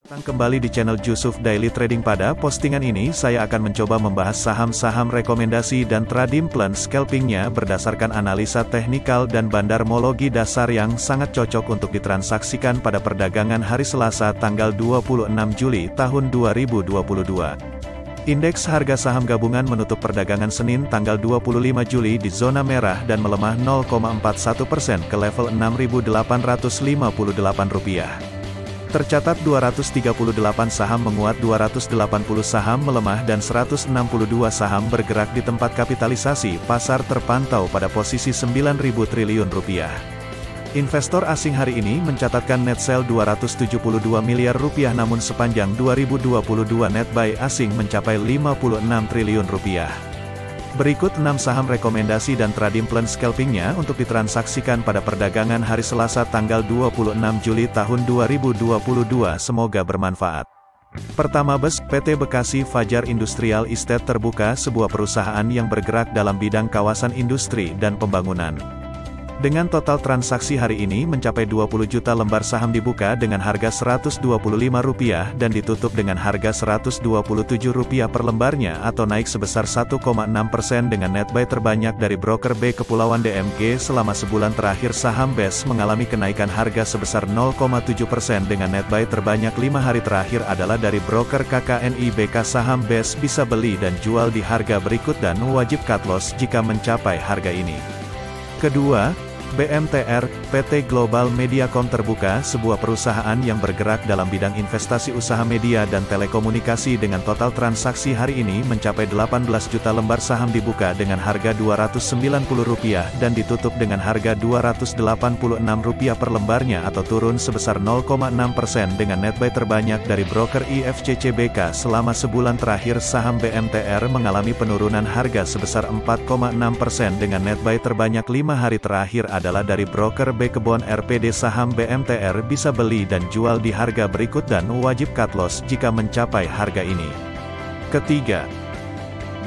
Datang kembali di channel Jusuf Daily Trading. Pada postingan ini saya akan mencoba membahas saham-saham rekomendasi dan trading plan scalpingnya berdasarkan analisa teknikal dan bandarmologi dasar yang sangat cocok untuk ditransaksikan pada perdagangan hari Selasa tanggal 26 Juli tahun 2022. Indeks harga saham gabungan menutup perdagangan Senin tanggal 25 Juli di zona merah dan melemah 0,41% ke level Rp6.858. Tercatat 238 saham menguat, 280 saham melemah dan 162 saham bergerak di tempat kapitalisasi pasar terpantau pada posisi Rp9.000 triliun. Investor asing hari ini mencatatkan net sell Rp272 miliar, namun sepanjang 2022 net buy asing mencapai Rp56 triliun. Berikut 6 saham rekomendasi dan trading plan scalpingnya untuk ditransaksikan pada perdagangan hari Selasa tanggal 26 Juli tahun 2022. Semoga bermanfaat. Pertama, PT Bekasi Fajar Industrial Estate Terbuka, sebuah perusahaan yang bergerak dalam bidang kawasan industri dan pembangunan. Dengan total transaksi hari ini mencapai 20 juta lembar saham dibuka dengan harga Rp125 dan ditutup dengan harga Rp127 per lembarnya atau naik sebesar 1,6% dengan net buy terbanyak dari broker B Kepulauan DMG selama sebulan terakhir. Saham BES mengalami kenaikan harga sebesar 0,7% dengan net buy terbanyak 5 hari terakhir adalah dari broker KKNI BK. Saham BES bisa beli dan jual di harga berikut dan wajib cut loss jika mencapai harga ini. Kedua, BMTR, PT Global Mediacom Terbuka, sebuah perusahaan yang bergerak dalam bidang investasi usaha media dan telekomunikasi dengan total transaksi hari ini mencapai 18 juta lembar saham dibuka dengan harga Rp290 dan ditutup dengan harga Rp286 per lembarnya atau turun sebesar 0,6% dengan net buy terbanyak dari broker IFCC BK. Selama sebulan terakhir saham BMTR mengalami penurunan harga sebesar 4,6% dengan net buy terbanyak 5 hari terakhir adalah dari broker B Kebon RPD. Saham BMTR bisa beli dan jual di harga berikut dan wajib cut loss jika mencapai harga ini. Ketiga,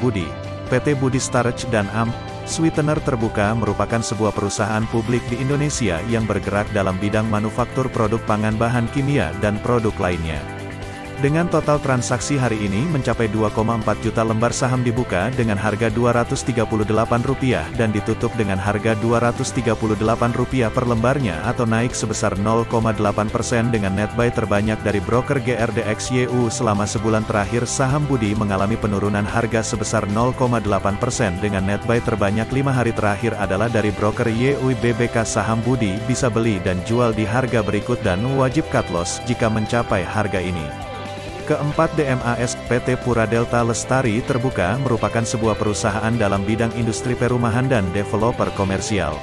Budi, PT Budi Starch dan AM Sweetener Terbuka merupakan sebuah perusahaan publik di Indonesia yang bergerak dalam bidang manufaktur produk pangan, bahan kimia, dan produk lainnya. Dengan total transaksi hari ini mencapai 2,4 juta lembar saham dibuka dengan harga Rp238 dan ditutup dengan harga Rp238 per lembarnya atau naik sebesar 0,8% dengan net buy terbanyak dari broker GRDXYU. Selama sebulan terakhir saham Budi mengalami penurunan harga sebesar 0,8% dengan net buy terbanyak 5 hari terakhir adalah dari broker YUBBK. Saham Budi bisa beli dan jual di harga berikut dan wajib cut loss jika mencapai harga ini. Keempat, DMAS, PT Pura Delta Lestari Terbuka merupakan sebuah perusahaan dalam bidang industri perumahan dan developer komersial.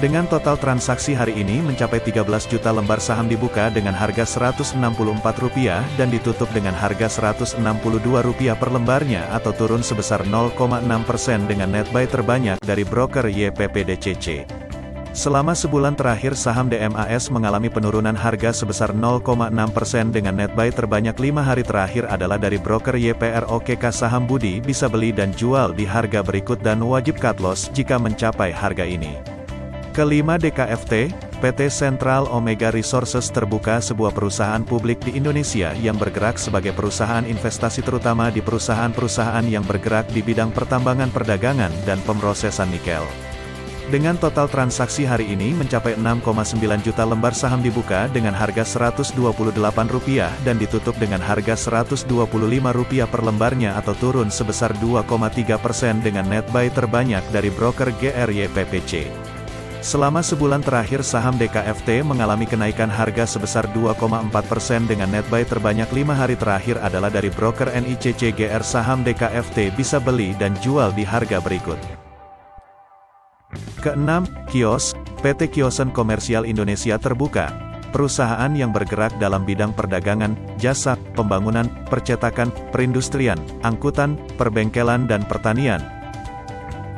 Dengan total transaksi hari ini mencapai 13 juta lembar saham dibuka dengan harga Rp164 dan ditutup dengan harga Rp162 per lembarnya atau turun sebesar 0,6% dengan net buy terbanyak dari broker YPPDCC. Selama sebulan terakhir saham DMAS mengalami penurunan harga sebesar 0,6% dengan net buy terbanyak 5 hari terakhir adalah dari broker YPROKK. Saham Budi bisa beli dan jual di harga berikut dan wajib cut loss jika mencapai harga ini. Kelima, DKFT, PT Central Omega Resources Terbuka, sebuah perusahaan publik di Indonesia yang bergerak sebagai perusahaan investasi terutama di perusahaan-perusahaan yang bergerak di bidang pertambangan, perdagangan, dan pemrosesan nikel. Dengan total transaksi hari ini mencapai 6,9 juta lembar saham dibuka dengan harga Rp128 dan ditutup dengan harga Rp125 per lembarnya atau turun sebesar 2,3% dengan net buy terbanyak dari broker GRYPPC. Selama sebulan terakhir saham DKFT mengalami kenaikan harga sebesar 2,4% dengan net buy terbanyak 5 hari terakhir adalah dari broker NICC GR. Saham DKFT bisa beli dan jual di harga berikut. Keenam, Kios, PT Kiosen Komersial Indonesia Terbuka, perusahaan yang bergerak dalam bidang perdagangan, jasa, pembangunan, percetakan, perindustrian, angkutan, perbengkelan dan pertanian.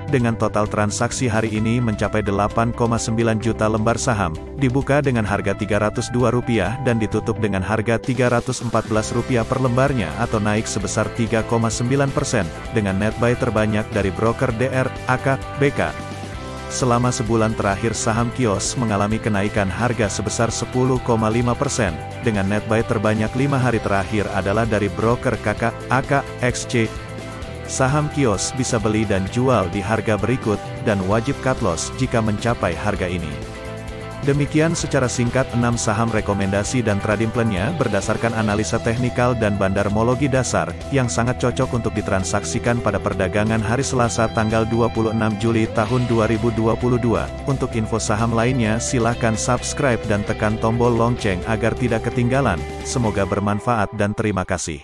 Dengan total transaksi hari ini mencapai 8,9 juta lembar saham, dibuka dengan harga Rp302 dan ditutup dengan harga Rp314 per lembarnya atau naik sebesar 3,9% dengan net buy terbanyak dari broker DR, AK, BK. Selama sebulan terakhir saham Kios mengalami kenaikan harga sebesar 10,5%, dengan net buy terbanyak 5 hari terakhir adalah dari broker AKXC. Saham Kios bisa beli dan jual di harga berikut, dan wajib cut loss jika mencapai harga ini. Demikian secara singkat 6 saham rekomendasi dan trading plan-nya berdasarkan analisa teknikal dan bandarmologi dasar, yang sangat cocok untuk ditransaksikan pada perdagangan hari Selasa tanggal 26 Juli tahun 2022. Untuk info saham lainnya silahkan subscribe dan tekan tombol lonceng agar tidak ketinggalan. Semoga bermanfaat dan terima kasih.